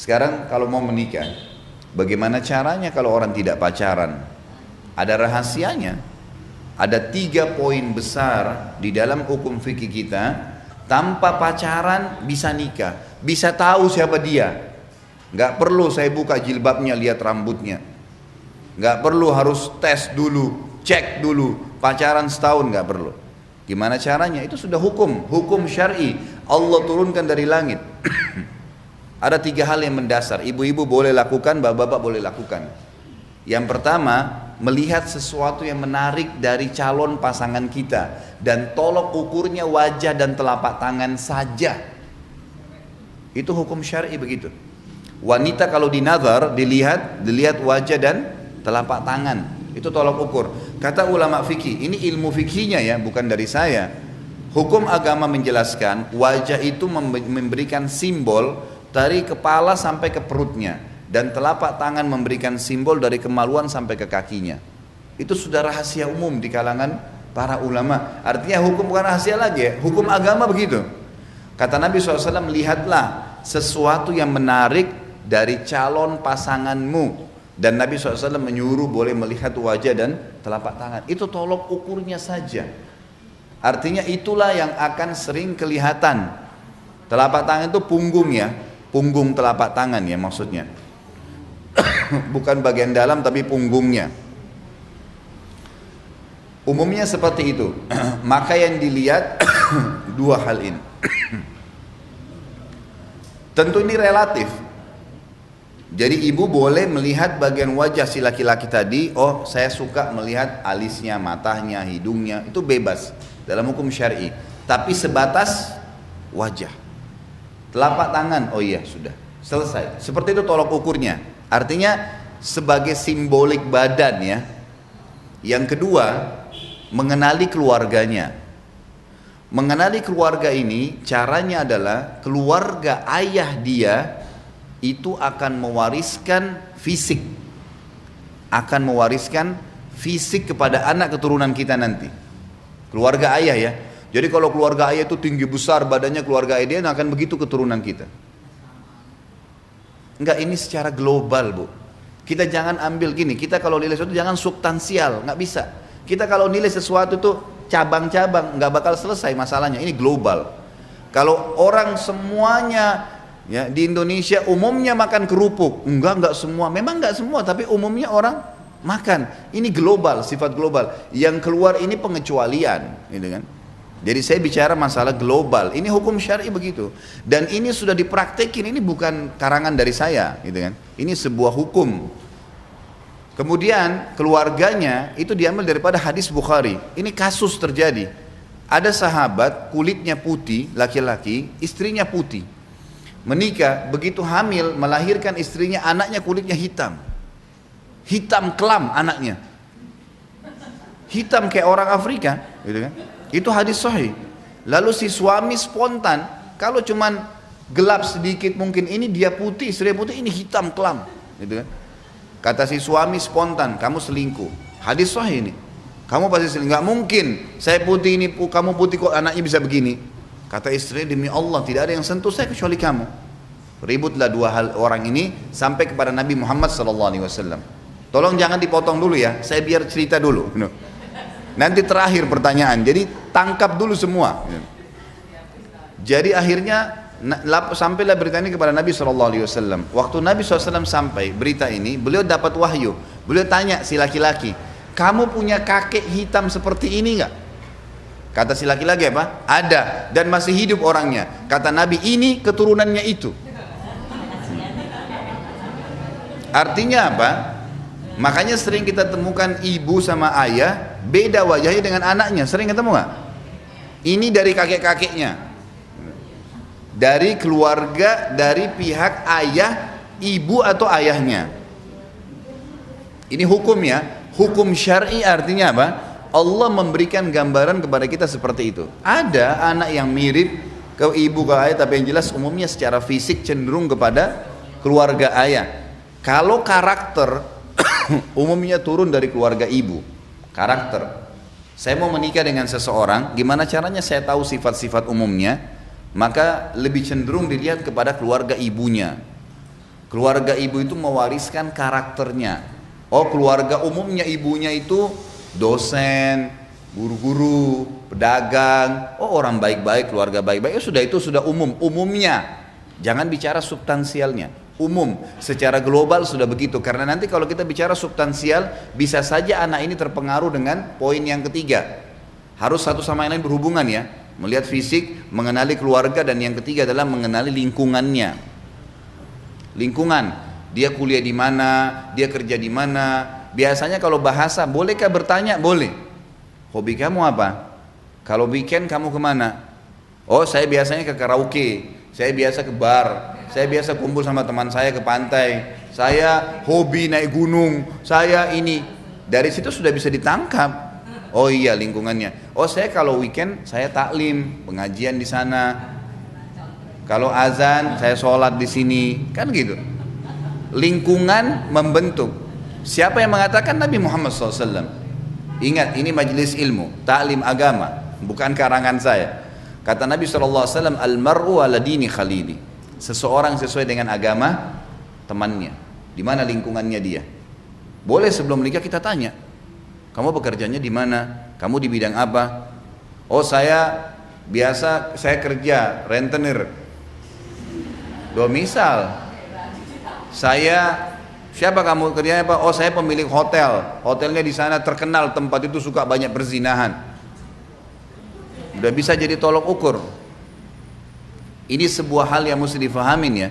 Sekarang kalau mau menikah, bagaimana caranya kalau orang tidak pacaran? Ada rahasianya. Ada 3 poin besar di dalam hukum fikih kita. Tanpa pacaran bisa nikah, bisa tahu siapa dia. Nggak perlu saya buka jilbabnya lihat rambutnya. Nggak perlu harus tes dulu, cek dulu, pacaran setahun nggak perlu. Gimana caranya? Itu sudah hukum syar'i. Allah turunkan dari langit. Ada 3 hal yang mendasar. Ibu-ibu boleh lakukan, bapak-bapak boleh lakukan. Yang pertama, melihat sesuatu yang menarik dari calon pasangan kita dan tolok ukurnya wajah dan telapak tangan saja. Itu hukum syar'i begitu. Wanita kalau dinazar dilihat wajah dan telapak tangan. Itu tolok ukur. Kata ulama fikih, ini ilmu fikihnya ya, bukan dari saya. Hukum agama menjelaskan wajah itu memberikan simbol dari kepala sampai ke perutnya, dan telapak tangan memberikan simbol dari kemaluan sampai ke kakinya. Itu sudah rahasia umum di kalangan para ulama. Artinya hukum bukan rahasia lagi ya, hukum agama begitu. Kata Nabi SAW, lihatlah sesuatu yang menarik dari calon pasanganmu. Dan Nabi SAW menyuruh boleh melihat wajah dan telapak tangan. Itu tolok ukurnya saja. Artinya itulah yang akan sering kelihatan. Telapak tangan itu punggung ya, punggung telapak tangan ya maksudnya. Bukan bagian dalam tapi punggungnya. Umumnya seperti itu. Maka yang dilihat 2 hal ini. Tentu ini relatif. Jadi ibu boleh melihat bagian wajah si laki-laki tadi. Oh, saya suka melihat alisnya, matanya, hidungnya. Itu bebas dalam hukum syar'i. Tapi sebatas wajah. Telapak tangan, oh iya sudah selesai. Seperti itu tolok ukurnya. Artinya sebagai simbolik badan ya. Yang kedua, mengenali keluarganya. Mengenali keluarga ini caranya adalah keluarga ayah dia itu akan mewariskan fisik. Akan mewariskan fisik kepada anak keturunan kita nanti. Keluarga ayah ya. Jadi kalau keluarga ayah itu tinggi besar badannya, keluarga ayah dia akan begitu keturunan kita. Enggak, ini secara global bu. Kita jangan ambil gini, kita kalau nilai sesuatu jangan substansial, nggak bisa. Kita kalau nilai sesuatu tuh cabang-cabang, nggak bakal selesai masalahnya. Ini global. Kalau orang semuanya ya di Indonesia umumnya makan kerupuk, enggak semua, memang enggak semua, tapi umumnya orang makan. Ini global, sifat global. Yang keluar ini pengecualian, gitu kan? Jadi saya bicara masalah global. Ini hukum syar'i begitu. Dan ini sudah dipraktekin, ini bukan karangan dari saya, gitu kan? Ini sebuah hukum. Kemudian keluarganya itu diambil daripada hadis Bukhari. Ini kasus terjadi. Ada sahabat kulitnya putih, laki-laki, istrinya putih. Menikah, begitu hamil, melahirkan istrinya, anaknya kulitnya hitam. Hitam kelam anaknya. Hitam kayak orang Afrika, gitu kan? Itu hadis sahih. Lalu si suami spontan, kalau cuman gelap sedikit mungkin ini dia putih, istri putih, ini hitam kelam, gitu kan? Kata si suami spontan, kamu selingkuh. Hadis sahih ini. Kamu pasti selingkuh. Nggak mungkin, saya putih ini, kamu putih kok anaknya bisa begini. Kata istri, demi Allah tidak ada yang sentuh saya kecuali kamu. Ributlah 2 orang ini sampai kepada Nabi Muhammad SAW. Tolong jangan dipotong dulu ya, saya biar cerita dulu. Nanti terakhir pertanyaan, jadi tangkap dulu semua. Jadi akhirnya sampailah berita ini kepada Nabi SAW. Waktu Nabi SAW sampai berita ini, beliau dapat wahyu. Beliau tanya si laki-laki, kamu punya kakek hitam seperti ini nggak? Kata si laki-laki apa? Ada, dan masih hidup orangnya. Kata Nabi, ini keturunannya itu. Artinya apa? Makanya sering kita temukan ibu sama ayah beda wajahnya dengan anaknya. Sering ketemu nggak? Ini dari kakek-kakeknya, dari keluarga, dari pihak ayah, ibu atau ayahnya. Ini hukum ya. Hukum syar'i artinya apa? Allah memberikan gambaran kepada kita seperti itu. Ada anak yang mirip ke ibu ke ayah, tapi yang jelas umumnya secara fisik cenderung kepada keluarga ayah. Kalau karakter umumnya turun dari keluarga ibu. Karakter. Saya mau menikah dengan seseorang, gimana caranya saya tahu sifat-sifat umumnya? Maka lebih cenderung dilihat kepada keluarga ibunya. Keluarga ibu itu mewariskan karakternya. Oh, keluarga umumnya ibunya itu dosen, guru-guru, pedagang. Oh, orang baik-baik, keluarga baik-baik. Sudah, itu sudah umum, umumnya. Jangan bicara substansialnya. Umum, secara global sudah begitu. Karena nanti kalau kita bicara substansial, bisa saja anak ini terpengaruh dengan poin yang ketiga. Harus satu sama yang lain berhubungan ya. Melihat fisik, mengenali keluarga, dan yang ketiga adalah mengenali lingkungannya. Lingkungan, dia kuliah di mana, dia kerja di mana. Biasanya kalau bahasa, bolehkah bertanya? Boleh. Hobi kamu apa? Kalau weekend kamu kemana? Oh, saya biasanya ke karaoke, saya biasa ke bar, saya biasa kumpul sama teman saya ke pantai, saya hobi naik gunung, saya ini. Dari situ sudah bisa ditangkap. Oh iya, lingkungannya. Oh, saya kalau weekend saya taklim, pengajian di sana. Kalau azan saya sholat di sini, kan gitu. Lingkungan membentuk. Siapa yang mengatakan? Nabi Muhammad SAW. Ingat, ini majelis ilmu, taklim agama, bukan karangan saya. Kata Nabi SAW, al-mar'u ala dini khalili. Seseorang sesuai dengan agama temannya. Di mana lingkungannya dia. Boleh sebelum menikah kita tanya, kamu bekerjanya di mana? Kamu di bidang apa? Oh, saya biasa, saya kerja rentenir. Misal, saya, siapa kamu kerjanya apa? Oh, saya pemilik hotel. Hotelnya di sana terkenal, tempat itu suka banyak perzinahan. Udah bisa jadi tolok ukur. Ini sebuah hal yang mesti difahamin ya.